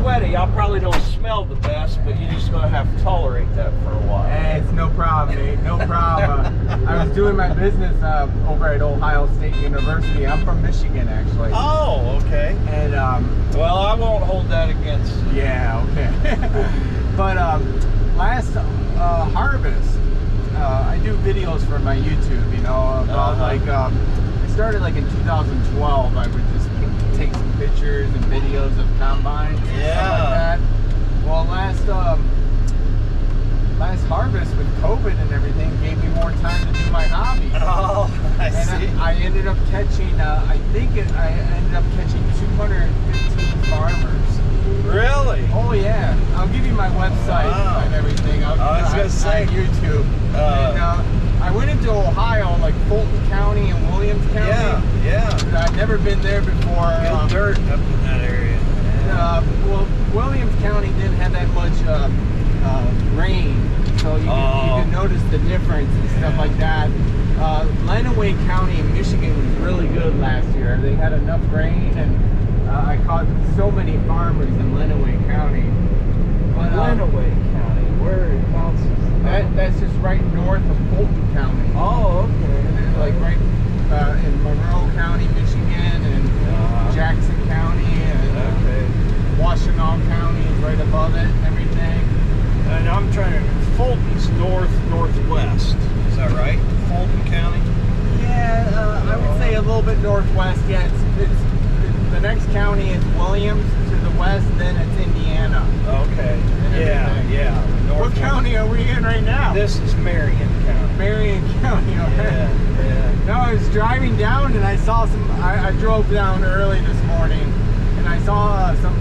sweaty. I probably don't smell the best, but you're just gonna have to tolerate that for a while. Hey, it's no problem, Nate. No problem. I was doing my business over at Ohio State University. I'm from Michigan, actually. Oh, okay. And well, I won't hold that against you. yeah, okay. But last harvest, I do videos for my YouTube. You know, about like I started like in 2012. I would just take some pictures and videos of combines and stuff like that. Well, last harvest with COVID and everything gave me more time to do my hobby. Oh, I see. I ended up catching, I ended up catching 215 farmers. Really? Oh yeah. I'll give you my website and everything. I was gonna say YouTube. I went into Ohio, like Fulton County and Williams County. Yeah. I'd never been there before. Good dirt up in that area. Well, Williams County didn't have that much rain, so you can notice the difference and stuff like that. Lenawee County in Michigan was really good last year. They had enough rain, and I caught so many farmers in Lenawee County. But, Lenawee County, whereabouts is that? That's just right north of Fulton County. Oh, okay. Like right in Monroe County, Michigan, and Jackson County, and Washtenaw County is right above it and everything. And I'm trying to, Fulton's northwest, is that right? Fulton County? Yeah, I would say a little bit northwest. Yeah, it's the next county is Williams to the west, then it's Indiana. Okay. Yeah. What county are we in right now? This is Marion County. Marion County, okay. Yeah. No, I was driving down and I saw I drove down early this morning and I saw some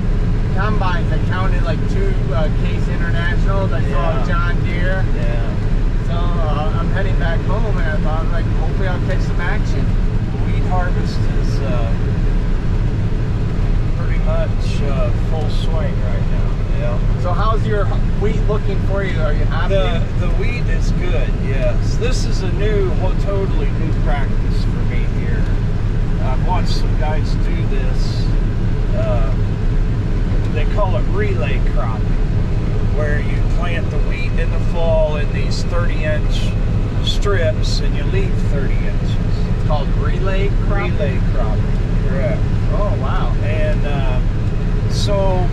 combines. I counted like 2 Case Internationals. I saw John Deere. Yeah. So I'm heading back home and I thought, like, hopefully I'll catch some action. Wheat harvest is pretty much full swing right now. Yeah. So how's your wheat looking for you? Are you happy? The wheat is good, yes. This is a totally new practice for me here. I've watched some guys do this. They call it relay cropping, where you plant the wheat in the fall in these 30-inch strips and you leave 30 inches. It's called relay cropping? Relay cropping, correct. Oh, wow. And so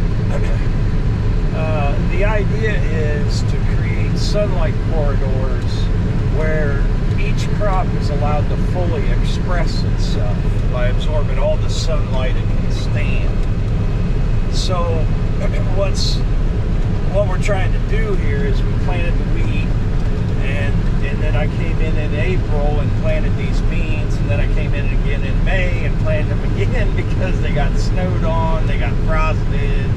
the idea is to create sunlight corridors where each crop is allowed to fully express itself by absorbing all the sunlight it can stand. So what we're trying to do here is we planted the wheat, and then I came in April and planted these beans, and then I came in again in May and planted them again because they got snowed on, they got frosted.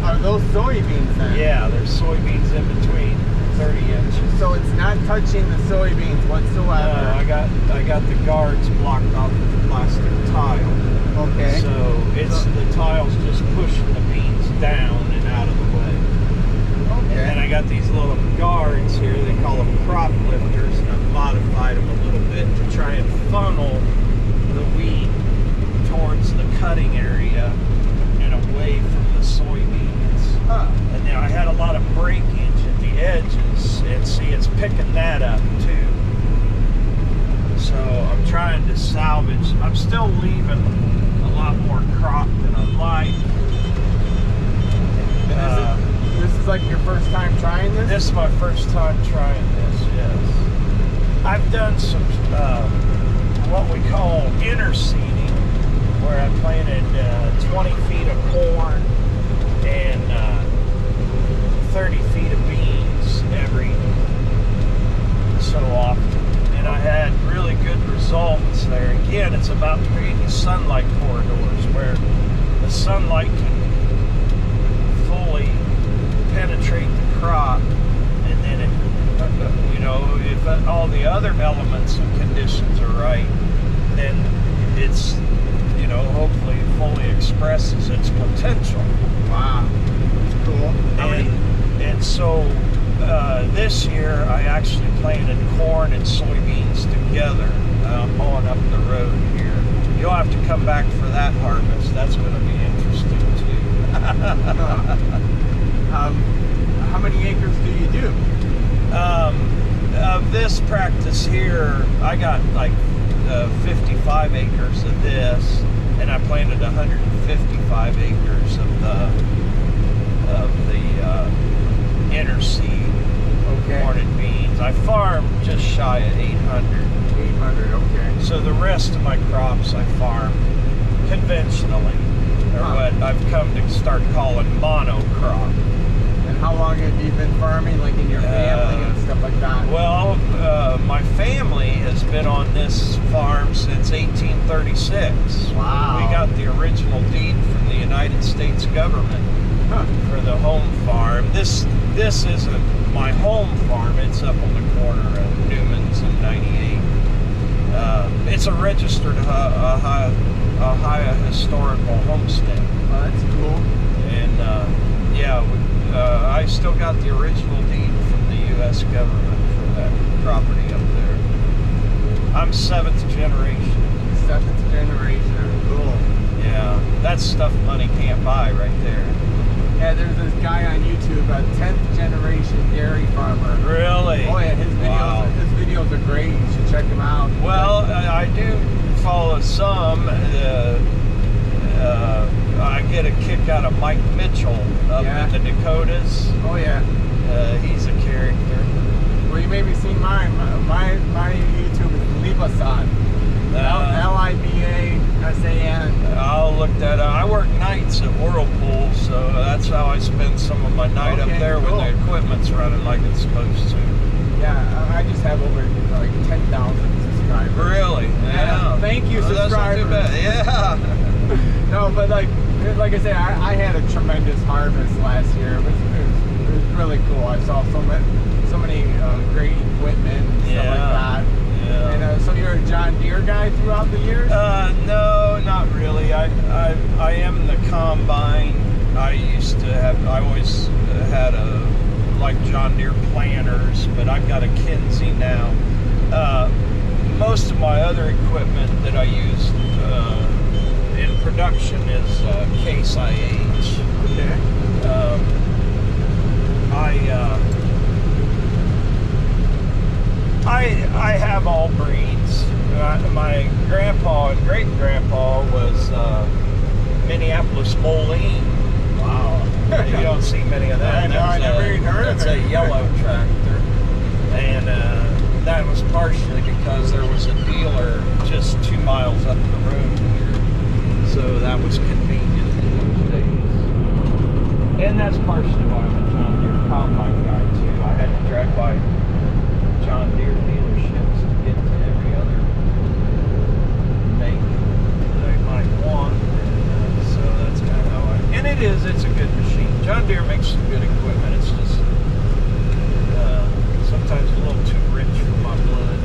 Are those soybeans then? Yeah, there's soybeans in between, 30 inches. So it's not touching the soybeans whatsoever? No, I got the guards blocked off with plastic tile. Okay. So the tile's just pushing the beans down and out of the way. Okay. And I got these little guards here, they call them crop lifters, and I've modified them a little bit to try and funnel the wheat towards the cutting area and away from the soybeans. And now I had a lot of breakage at the edges, and see, it's picking that up too. So I'm trying to salvage. I'm still leaving a lot more crop than I'd like. This is like your first time trying this? This is my first time trying this, yes. I've done some what we call interseeding, where I planted 20 feet of corn and 30 feet of beans every so often. And I had really good results there. Again, it's about creating sunlight corridors where the sunlight can fully penetrate the crop, and then it, if all the other elements and conditions are right, then it's, hopefully fully expresses its potential. Wow, that's cool. And so this year I actually planted corn and soybeans together on up the road here. You'll have to come back for that harvest. That's going to be interesting too. How many acres do you do? Of this practice here, I got like 55 acres of this, and I planted 155 acres of the inner seed, corn and beans. I farm just shy of 800. 800, okay. So the rest of my crops I farm conventionally, or what I've come to start calling monocrop. And how long have you been farming, like in your family and stuff like that? Well, my family has been on this farm since 1836. Wow. We got the original deed from the United States government for the home farm. This isn't my home farm. It's up on the corner of Newman's and 98. It's a registered Ohio historical homestead. Oh, that's cool. And I still got the original deed from the U.S. government for that property up there. I'm 7th generation. 7th generation. Cool. Yeah, that's stuff money can't buy right there. Yeah, there's this guy on YouTube, a 10th generation dairy farmer. Really? Oh yeah, his videos are great. You should check them out. Well, I do follow some. I get a kick out of Mike Mitchell up in the Dakotas. Oh yeah. He's a character. Well, you maybe seen mine. My YouTube is Libasan. Libasan. I'll look that up. I work nights at Whirlpool, so that's how I spend some of my night up there when the equipment's running like it's supposed to. Yeah, I just have over like 10,000 subscribers. Really? Yeah. Thank you, subscribers. That's not too bad. Yeah. No, but like I said, I had a tremendous harvest last year. It was really cool. I saw so many great equipment and stuff like that. Yeah. And so you're a John Deere guy throughout the years? No, not really. I am the combine. I always had like John Deere planters, but I've got a Kinsey now. Most of my other equipment that I use in production is Case IH. Okay. I have all breeds. My grandpa and great grandpa was Minneapolis Moline. Wow. You don't see many of that. I never even heard of it. That's a yellow tractor. And that was partially because there was a dealer just 2 miles up the road here. So that was convenient in those days. And that's partially why I'm a John Deere combine guy too. I had to drive by John Deere dealerships to get to every other make that I might want. And, so that's kind of how it's a good machine. John Deere makes some good equipment. It's just sometimes a little too rich for my blood.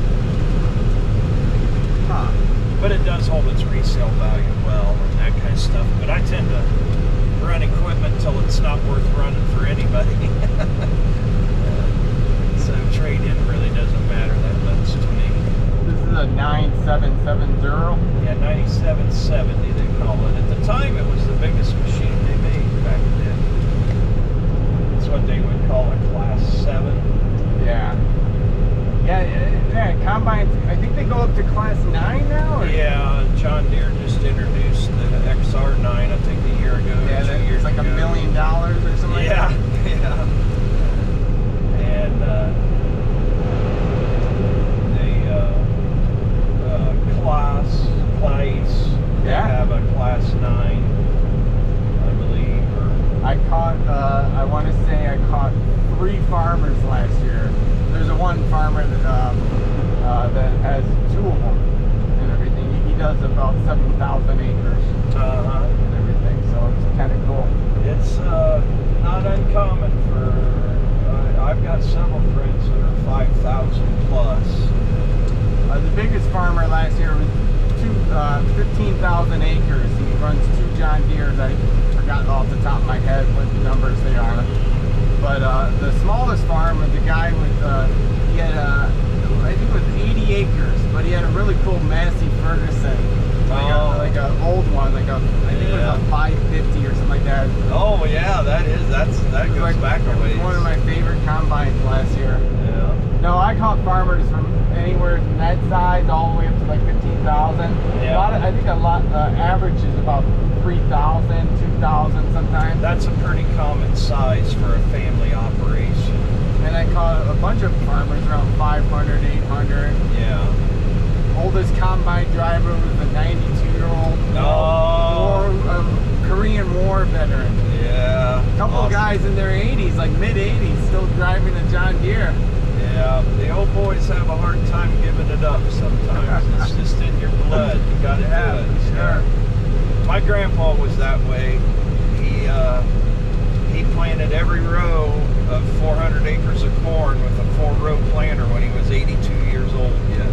But it does hold its resale value well and that kind of stuff. But I tend to run equipment until it's not worth running for anybody. So trade-in really doesn't matter that much to me. This is a 9770? Yeah, 9770 they call it. At the time it was the biggest machine they made back then. It's what they would call a class 7. Yeah. Yeah, combines, I think they go up to class 9 now? Or? Yeah, John Deere just introduced the XR9, I think a year ago. Yeah, it's like $1 million or something like that. Yeah. And they have a class 9, I believe. I want to say I caught 3 farmers last year. There's one farmer that has 2 of them and everything. He does about 7,000 acres and everything, so it's kind of cool. It's not uncommon for, I've got several friends that are 5,000 plus. The biggest farmer last year was 15,000 acres. He runs 2 John Deeres. I've forgotten off the top of my head what the numbers they are. But the smallest farm was a guy with, he had, I think it was 80 acres, but he had a really cool Massey Ferguson Like a old one, I think it was a 550 or something like that. Oh yeah, that goes Like, back a ways. It was one of my favorite combines last year. Yeah. No, I caught farmers from anywhere from that size all the way up to like 15,000. Yeah. I think average is about 3,000, 2,000 sometimes. That's a pretty common size for a family operation. And I caught a bunch of farmers around 500, 800. Yeah. Oldest combine driver was a 92-year-old Korean War veteran. Yeah. A couple of guys in their 80s, like mid-80s, still driving a John Deere. Yeah, the old boys have a hard time giving it up sometimes. It's just in your blood. You gotta do it. Sure. My grandpa was that way. He planted every row of 400 acres of corn with a 4-row planter when he was 82 years old yet.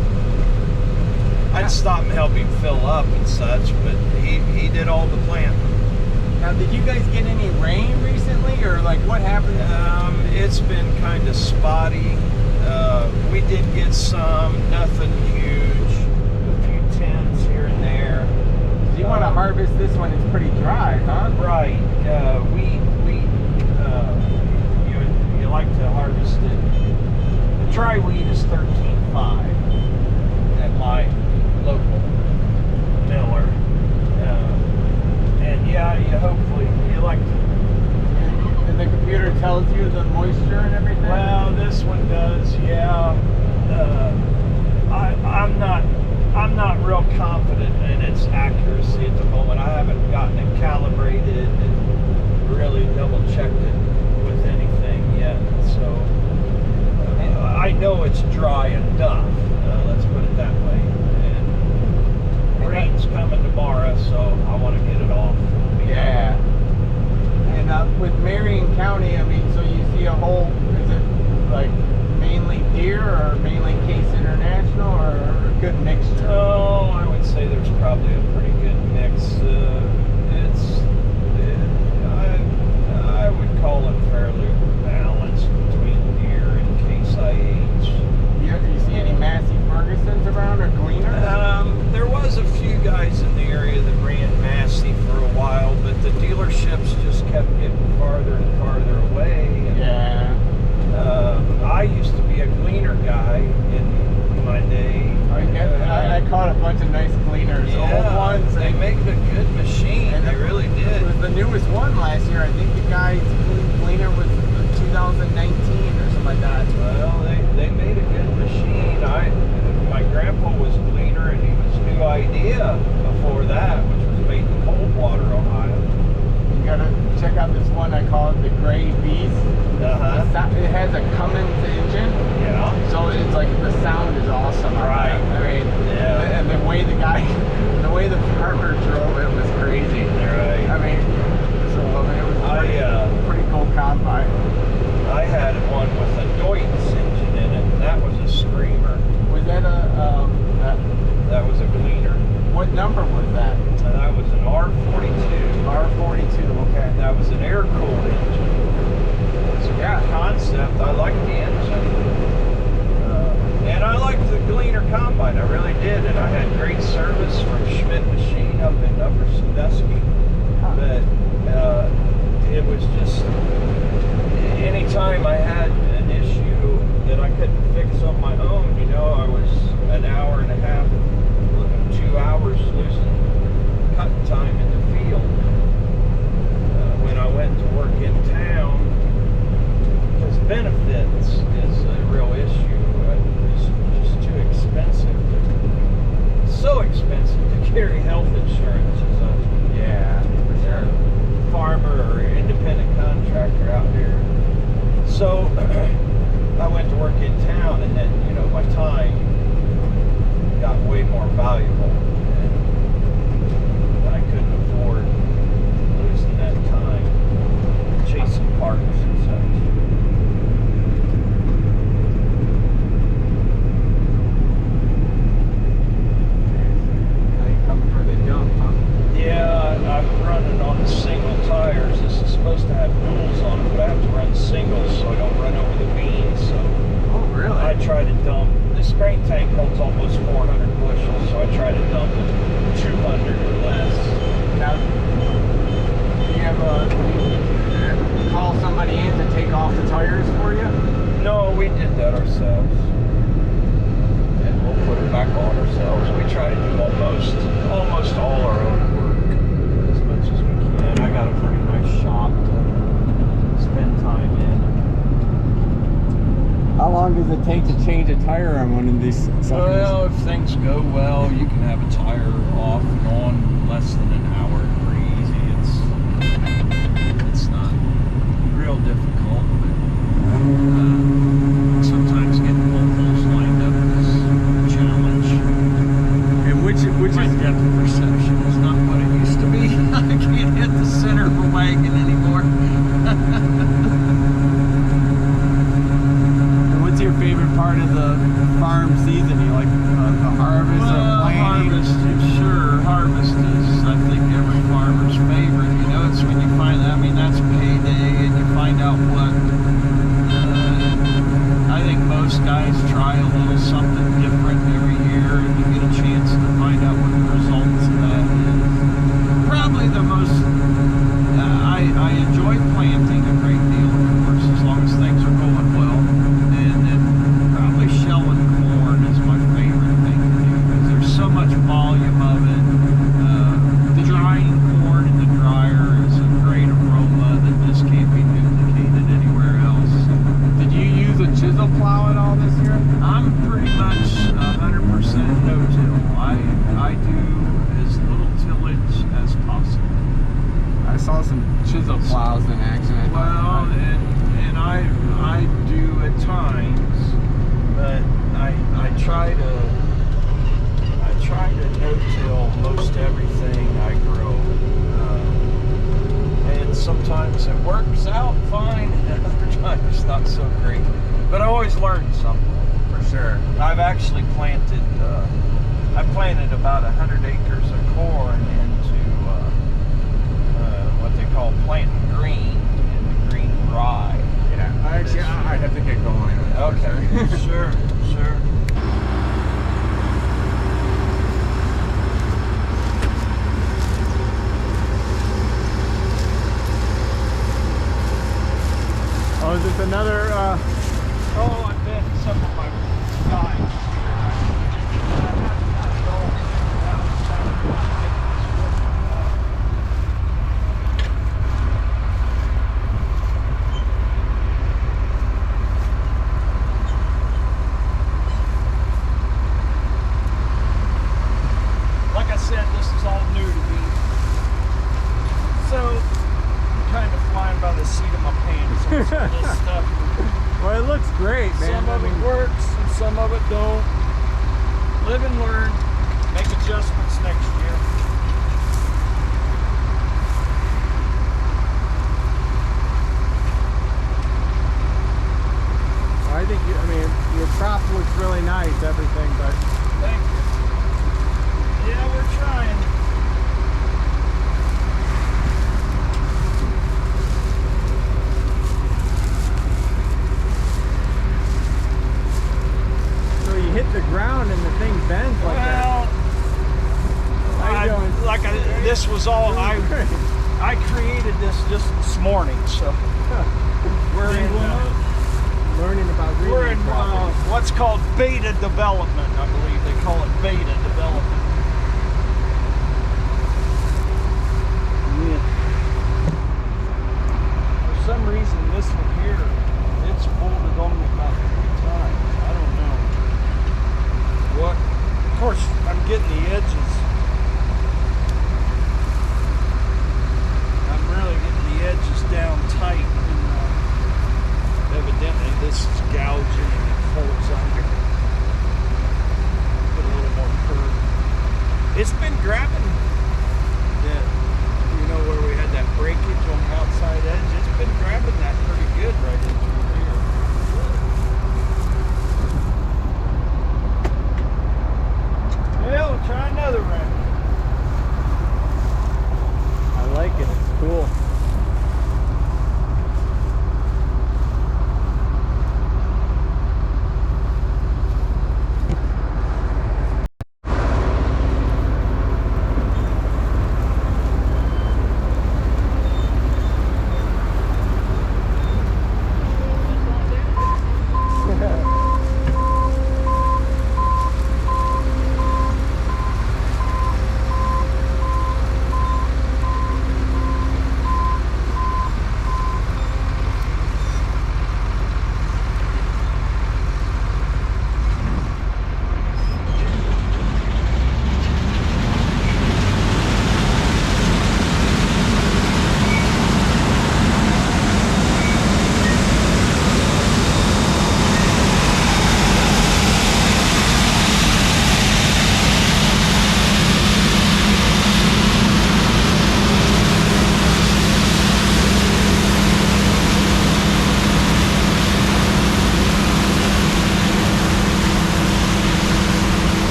I'd stop and help him fill up and such, but he did all the planting. Now, did you guys get any rain recently, or like what happened? It's been kind of spotty. We did get some, nothing huge, a few tens here and there. You want to harvest this one? It's pretty dry, huh? Right. You like to harvest it. The dry wheat is 13.5 at my local miller. And yeah, you like to. And the computer tells you the moisture and everything? Well, this one does, yeah. I'm not real confident in its accuracy at the moment. I haven't gotten it calibrated and really double checked it with anything yet. So I know it's dry enough. Let's put it that way. And rain's coming tomorrow, so I want to get it off. Yeah. And with Marion County, I mean, so you see a whole, is it like mainly Deere or mainly Case International, or a good mixture? Oh, I would say there's probably a pretty good mix. I would call it fairly balanced between Deere and Case IH. You see any Massey Fergusons around, or Gleaners? There was a few guys in the area that ran Massey for a while, but the dealerships just kept getting farther and farther away. And, Yeah. I used to be a Gleaner guy in my day. I caught a bunch of nice Gleaners, old ones. They make a good machine. And They really It did. was the newest one last year. I think the guy's Gleaner was 2019 or something like that. Well, they made a good machine. My grandpa was Gleaner, and he was New Idea before that, which was made in Coldwater, Ohio. You gotta check out this one. I call it the Gray Beast. It has a Cummins engine, Yeah. so it's like the sound is awesome. Right. I mean, Yeah. and the way the farmer drove it was crazy. Right. I mean, so it was pretty cool combine. I had one with a Deutz engine in it, and that was a screamer. Was that That was a Gleaner. what number was that? And that was an R42. R42. Okay. That was an air-cooled engine. It's a Yeah. good concept. I liked the engine. And I liked the Gleaner combine. I really did. And I had great service from Schmidt Machine up in Upper Sandusky. But it was just, anytime I had an issue that I couldn't fix on my own, I was an hour and a half, 2 hours losing cut time in the field. When I went to work in town, because benefits is a real issue. It's just too expensive. So expensive to carry health insurance as a For sure. farmer or independent contractor out here. So I went to work in town, and then my time got way more valuable, and I couldn't afford losing that time chasing parts and such. Now you coming for the jump, huh? Yeah, I'm running on the single tires. This is supposed to have duals on it, but I have to run singles so I don't run over the beans. So Oh, really? I try to dump. This grain tank holds almost 400 bushels, so I try to it take to change a tire on one of these suckers? Well, if things go well, you can have a tire off and on in less than an hour. Pretty easy. It's not real difficult, but sometimes getting holes lined up is a challenge. And which My is depth of perception is not what it used to be. I can't hit the center of a wagon anymore. And what's your favorite part of the farm season? You like the harvest or planting? Harvest, sure. Harvest is, I think, every farmer's favorite. You know, it's when you find, I mean, that's payday, and you find out what. I think most guys try a little something different every year, and you get a chance to find out what the results of that is. Probably the most. I enjoy planting a great deal, of course, as long as things are going well, and then probably shelling corn is my favorite thing to do because there's so much volume of it. Drying corn in the dryer is a great aroma that just can't be duplicated anywhere else. Did you use a chisel plow at all this year? I'm pretty much 100% no-till. I do as little tillage as possible. I saw some chisel plows in action. I Well, and I do at times, but I try to no-till most everything I grow, and sometimes it works out fine, and other times not so great. But I always learn something. for sure. I've actually planted. I planted about 100 acres of corn into what they call planting green, into green rye. Yeah, I'd have to get going. Okay, sure. Oh, is this another? Oh, I bet some of my guys. Like I said, this is all new to me. So, I'm kind of flying by the seat of my pants on some of this stuff. Well, it looks great, man. Some of it works and some of it don't. Live and learn. Make adjustments next year. I think your crop looks really nice, everything, but Thank you. Yeah, we're trying. so you hit the ground and the thing bends like that. Well, How you doing? this was all I created this just this morning, so we're in Learning about reading we're in property. what's called beta development. I believe they call it beta development. For some reason, this one here, it's folded on me about 3 times. I don't know what. Of course, I'm getting the edges. I'm really getting the edges down tight. And, evidently, this is gouging and it folds under. Put a little more curve. It's been grabbing that, where we had that breakage on the outside edge. It's been grabbing that pretty good right in